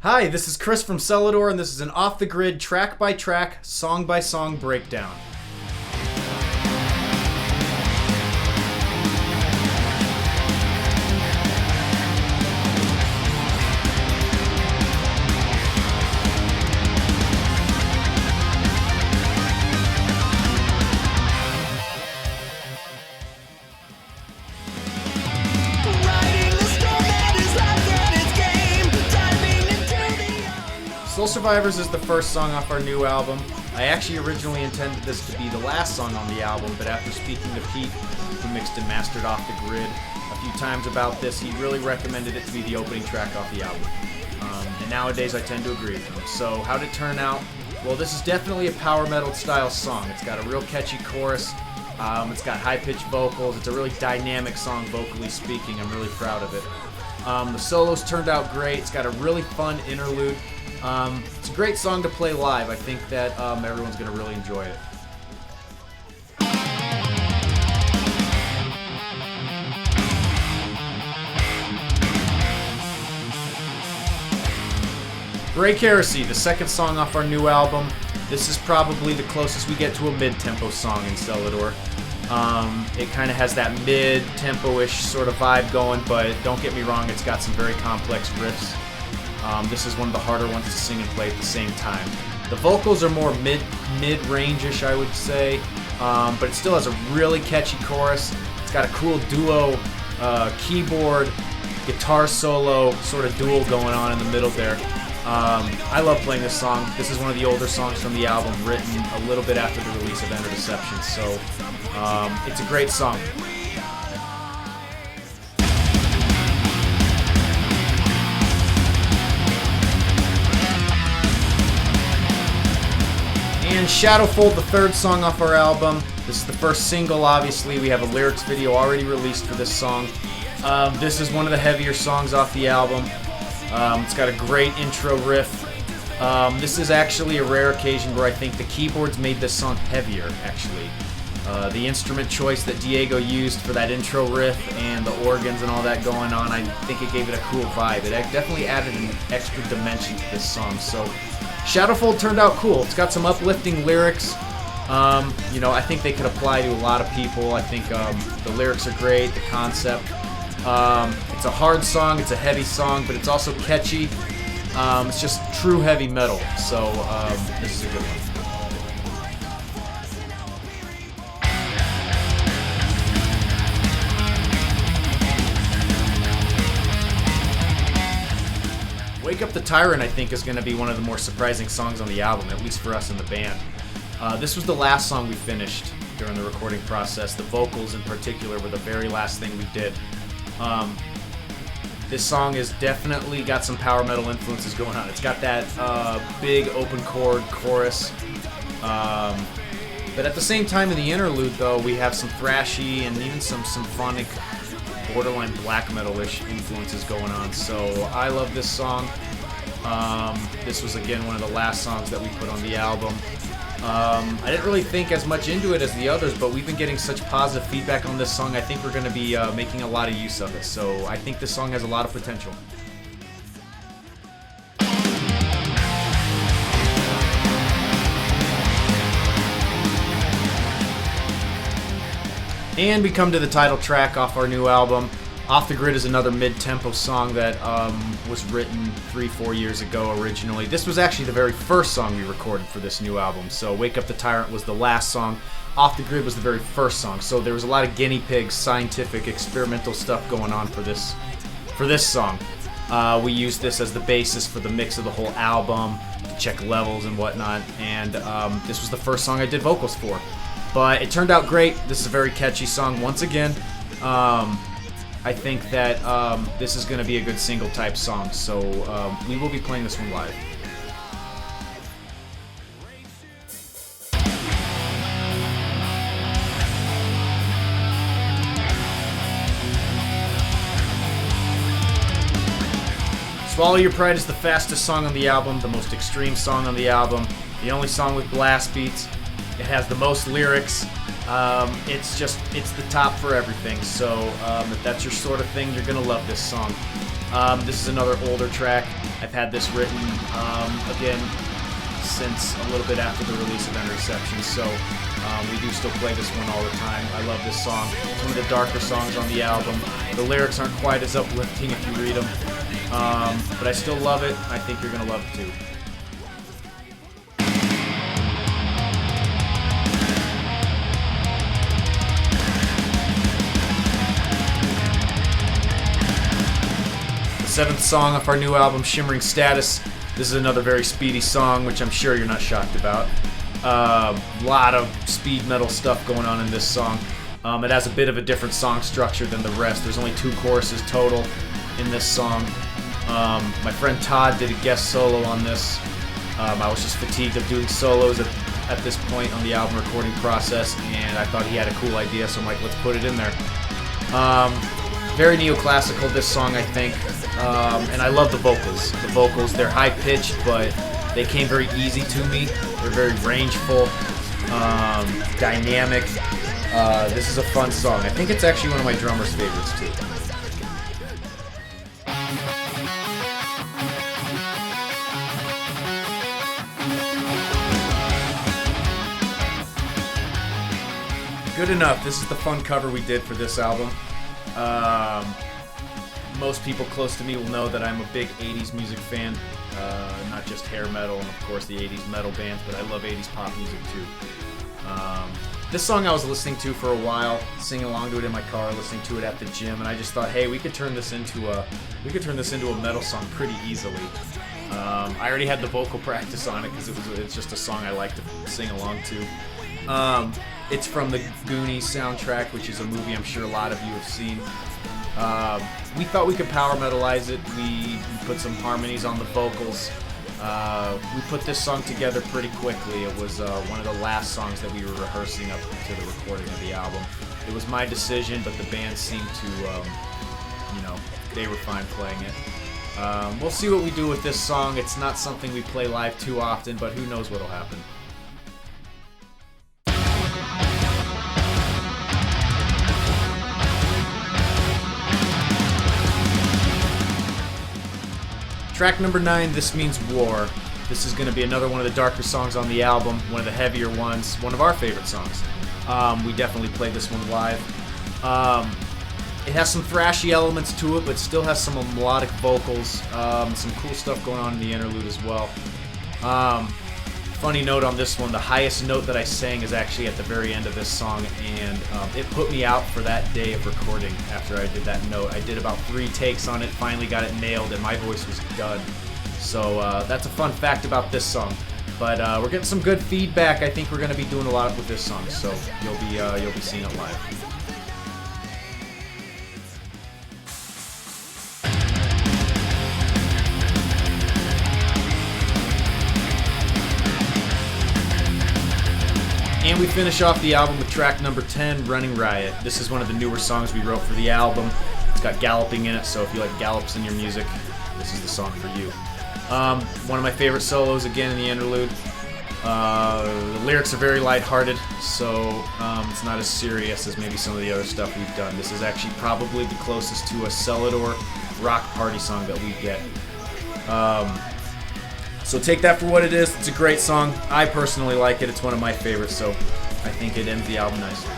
Hi, this is Chris from CELLADOR, and this is an off-the-grid, track-by-track, song-by-song breakdown. Soul Survivors is the first song off our new album. I actually originally intended this to be the last song on the album, but after speaking to Pete, who mixed and mastered Off the Grid a few times about this, he really recommended it to be the opening track off the album. And nowadays I tend to agree with him. So how'd it turn out? Well, this is definitely a power metal style song. It's got a real catchy chorus. It's got high-pitched vocals. It's a really dynamic song, vocally speaking. I'm really proud of it. The solos turned out great. It's got a really fun interlude. It's a great song to play live. I think that everyone's going to really enjoy it. Break Heresy, the second song off our new album. This is probably the closest we get to a mid-tempo song in CELLADOR. It kind of has that mid-tempo-ish sort of vibe going, but don't get me wrong, it's got some very complex riffs. This is one of the harder ones to sing and play at the same time. The vocals are more mid-range-ish, I would say, but it still has a really catchy chorus. It's got a cool duo keyboard, guitar solo sort of duel going on in the middle there. I love playing this song. This is one of the older songs from the album, written a little bit after the release of Enter Deception, so it's a great song. And Shadowfold, the third song off our album. This is the first single, obviously. We have a lyrics video already released for this song. This is one of the heavier songs off the album. It's got a great intro riff. This is actually a rare occasion where I think the keyboards made this song heavier, actually. The instrument choice that Diego used for that intro riff and the organs and all that going on, I think it gave it a cool vibe. It definitely added an extra dimension to this song. So Shadowfold turned out cool. It's got some uplifting lyrics. I think they could apply to a lot of people. I think the lyrics are great, the concept. It's a hard song, it's a heavy song, but it's also catchy. It's just true heavy metal, so this is a good one. Wake Up the Tyrant, I think, is going to be one of the more surprising songs on the album, at least for us in the band. This was the last song we finished during the recording process. The vocals, in particular, were the very last thing we did. This song has definitely got some power metal influences going on. It's got that big open chord chorus. But at the same time in the interlude, though, we have some thrashy and even some symphonic, borderline black metal-ish influences going on. So I love this song. This was, again, one of the last songs that we put on the album. I didn't really think as much into it as the others, but we've been getting such positive feedback on this song. I think we're going to be making a lot of use of it. So I think this song has a lot of potential. And we come to the title track off our new album. Off the Grid is another mid-tempo song that was written 3-4 years ago originally. This was actually the very first song we recorded for this new album. So Wake Up the Tyrant was the last song. Off the Grid was the very first song. So there was a lot of guinea pigs, scientific, experimental stuff going on for this song. We used this as the basis for the mix of the whole album, to check levels and whatnot. And this was the first song I did vocals for. But it turned out great. This is a very catchy song. Once again, I think that this is going to be a good single type song, so we will be playing this one live. Swallow Your Pride is the fastest song on the album, the most extreme song on the album, the only song with blast beats. It has the most lyrics. It's the top for everything. So if that's your sort of thing, you're gonna love this song. This is another older track. I've had this written, again, since a little bit after the release of End Reception, so we do still play this one all the time. I love this song. It's one of the darker songs on the album. The lyrics aren't quite as uplifting if you read them, but I still love it. I think you're going to love it too. The 7th song off our new album, Shimmering Status. This is another very speedy song, which I'm sure you're not shocked about. A lot of speed metal stuff going on in this song. It has a bit of a different song structure than the rest. There's only 2 choruses total in this song. My friend Todd did a guest solo on this. I was just fatigued of doing solos at this point on the album recording process, and I thought he had a cool idea, so I'm like, let's put it in there. Very neoclassical, this song, I think. And I love the vocals. The vocals, they're high-pitched, but they came very easy to me. They're very rangeful, dynamic. This is a fun song. I think it's actually one of my drummer's favorites, too. Good Enough. This is the fun cover we did for this album. Most people close to me will know that I'm a big 80s music fan, not just hair metal and of course the 80s metal bands, but I love 80s pop music too. This song I was listening to for a while, singing along to it in my car, listening to it at the gym, and I just thought, hey, we could turn this into a metal song pretty easily. I already had the vocal practice on it because it's just a song I like to sing along to. It's from the Goonies soundtrack, which is a movie I'm sure a lot of you have seen. We thought we could power metalize it. We put some harmonies on the vocals. We put this song together pretty quickly. It was one of the last songs that we were rehearsing up to the recording of the album. It was my decision, but the band seemed to, they were fine playing it. We'll see what we do with this song. It's not something we play live too often, but who knows what'll happen. Track number 9, This Means War. This is going to be another one of the darker songs on the album, one of the heavier ones, one of our favorite songs. We definitely played this one live. It has some thrashy elements to it, but still has some melodic vocals, some cool stuff going on in the interlude as well. Funny note on this one, the highest note that I sang is actually at the very end of this song, and it put me out for that day of recording after I did that note. I did about 3 takes on it, finally got it nailed, and my voice was done. So that's a fun fact about this song. But we're getting some good feedback. I think we're going to be doing a lot with this song, so you'll be seeing it live. And we finish off the album with track number 10, Running Riot. This is one of the newer songs we wrote for the album. It's got galloping in it, so if you like gallops in your music, this is the song for you. One of my favorite solos, again, in the interlude. The lyrics are very lighthearted, so it's not as serious as maybe some of the other stuff we've done. This is actually probably the closest to a CELLADOR rock party song that we get. So take that for what it is. It's a great song. I personally like it. It's one of my favorites, so I think it ends the album nicely.